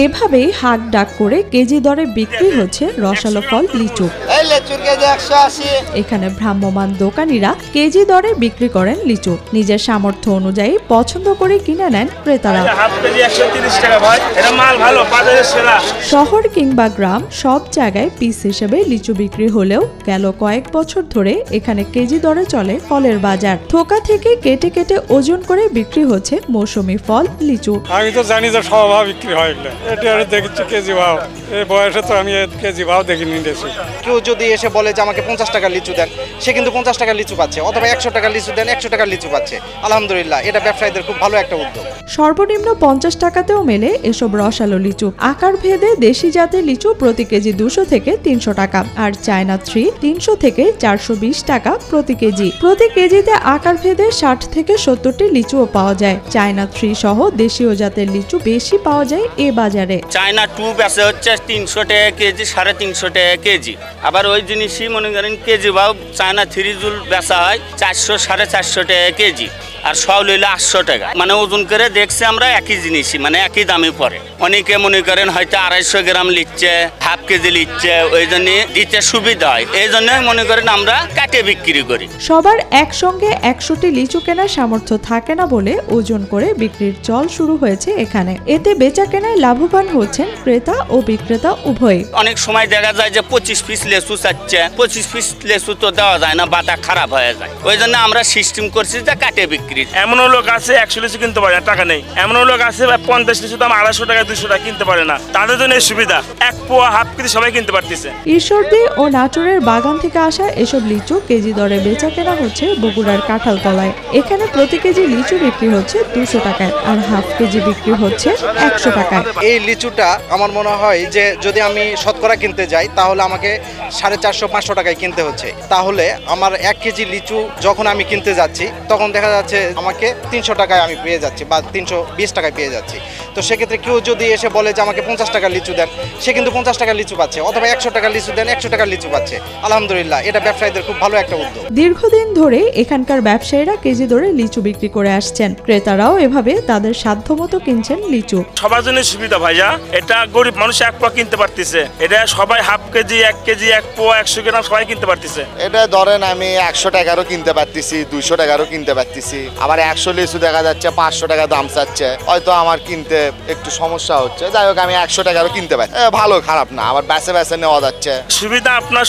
এভাবেই হাক ডাক করে কেজি দরে বিক্রি হচ্ছে রসালো ফল লিচু। এখানে ভ্রাম্যমাণ দোকানিরা কেজি দরে বিক্রি করেন লিচু। নিজের সামর্থ্য অনুযায়ী পছন্দ করে কিনে নেন ক্রেতারা। শহর কিংবা গ্রাম সব জায়গায় পিস হিসেবে লিচু বিক্রি হলেও গেল কয়েক বছর ধরে এখানে কেজি দরে চলে ফলের বাজার। থোকা থেকে কেটে কেটে ওজন করে বিক্রি হচ্ছে মৌসুমী ফল লিচু। আমি তো জানি যে সব ভাব বিক্রি হয়, এটা দেখছি কেজি ভাব। এই বয়সে তো আমি কেজি ভাব দেখিনি। কেউ যদি এসে বলে যে আমাকে 50 টাকা লিচু দেন, সে কিন্তু 50 টাকা লিচু পাচ্ছে, অথবা 100 টাকা লিচু দেন, 100 টাকা লিচু পাচ্ছে। আলহামদুলিল্লাহ, এটা ব্যবসায়ীদের খুব ভালো একটা উদ্যোগ। সর্বনিম্ন 50 টাকাতেও মেলে এসব রসালো লিচু। আকার ভেদে দেশি জাতের লিচু প্রতি কেজি 200 থেকে 300 টাকা, আর চায়না 3 300 থেকে 420 টাকা প্রতি কেজি। প্রতি কেজিতে আকার ভেদে 60 থেকে 70টি লিচুও পাওয়া যায়। চায়না 3 সহ দেশীয় জাতের লিচু বেশি পাওয়া যায় এ বাজারে। চায়না 2 বেচা হচ্ছে 300 টাকা কেজি, 350 টাকা কেজি। আবার ওই জিনিসই মনে করেন কেজি ভাও চায়না 3 জুল বেচা হয় 400 450 টাকা কেজি, আর সব লইলে 800 টাকা। মানে ওজন করে দেখছি আমরা একই জিনিসই, মানে একই দামে পড়ে। অনেকে মনে করেন হয়তো 250 গ্রাম লিচ্ছে, হাফ কেজি লিচ্ছে, ওই জন্য দিতে সুবিধা হয়, এই জন্য মনে করেন আমরা কাটে বিক্রি করি। সবার একসঙ্গে 100টি লিচু কেনার সামর্থ্য থাকে না বলে ওজন করে বিক্রির চল শুরু হয়েছে এখানে। এতে বেচা কেনায় লাভবান হচ্ছেন ক্রেতা ও বিক্রেতা উভয়। অনেক সময় দেখা যায় যে 25 পিস লেচু চাচ্ছে, 25 পিস লেচু তো দেওয়া যায় না, বাতা খারাপ হয়ে যায়। ওই জন্য আমরা সিস্টেম করছি যে কাটে বিক্রি। এমনও লোক আছে 100 লিচু কিনতে পারে না, টাকা নেই। এমনও লোক আছে 50 লিচু দাম 250 টাকা 200 টাকা কিনতে পারে না, তাদের জন্য এই সুবিধা। এক পোয়া হাফ কেজি সবাই কিনতে পারতেছে। ঈশ্বরদী ও নাটোরের বাগান থেকে আসা এসব লিচু কেজি দরে বেচা কেনা হচ্ছে বগুড়ার কাঁঠালতলায়। এখানে প্রতি কেজি লিচু বিক্রি হচ্ছে 200 টাকায়, আর হাফ কেজি বিক্রি হচ্ছে 100 টাকায়। এই লিচুটা আমার মনে হয় যে যদি আমি শতকরা কিনতে যাই তাহলে আমাকে 450-500 টাকায় কিনতে হচ্ছে। তাহলে আমার 1 কেজি লিচু যখন আমি কিনতে যাচ্ছি তখন দেখা যাচ্ছে আমাকে 300 টাকায় আমি পেয়ে যাচ্ছি, বা 320 টাকায় পেয়ে যাচ্ছি। তো সেক্ষেত্রে কেউ যদি এসে বলে যে আমাকে 50 টাকা লিচু দেন, সে কিন্তু 50 টাকা লিচু পাচ্ছে, অথবা 100 টাকা লিচু দেন, 100 টাকা লিচু পাচ্ছে। আলহামদুলিল্লাহ, এটা ব্যবসায়ীদের খুব ভালো একটা উদ্যোগ। দীর্ঘদিন ধরে এখানকার ব্যবসায়ীরা কেজি দরে লিচু বিক্রি করে আসছেন। ক্রেতারাও এভাবে তাদের সাধ্যমতো কিনছেন লিচু। সবার জন্য সুবিধা ভাইয়া, এটা গরিব মানুষ 1 পোয়া কিনতে পারতেছে, এটা সবাই হাফ কেজি 1 কেজি 1 পোয়া 100 গ্রাম সবাই কিনতে পারতেছে। এটা ধরেন আমি 100 টাকারও কিনতে পারতেছি, 200 টাকারও কিনতে পারতেছি। আবার 100 লিচু দেখা যাচ্ছে 500 টাকা দাম চাচ্ছে, হয়তো আমার কিনতে একটু সমস্যা হচ্ছে। যাই হোক, আমি 100 টাকারও কিনতে পারি, ভালো খারাপ না, আবার বেছে বেছে নেওয়া যাচ্ছে। সুবিধা আপনার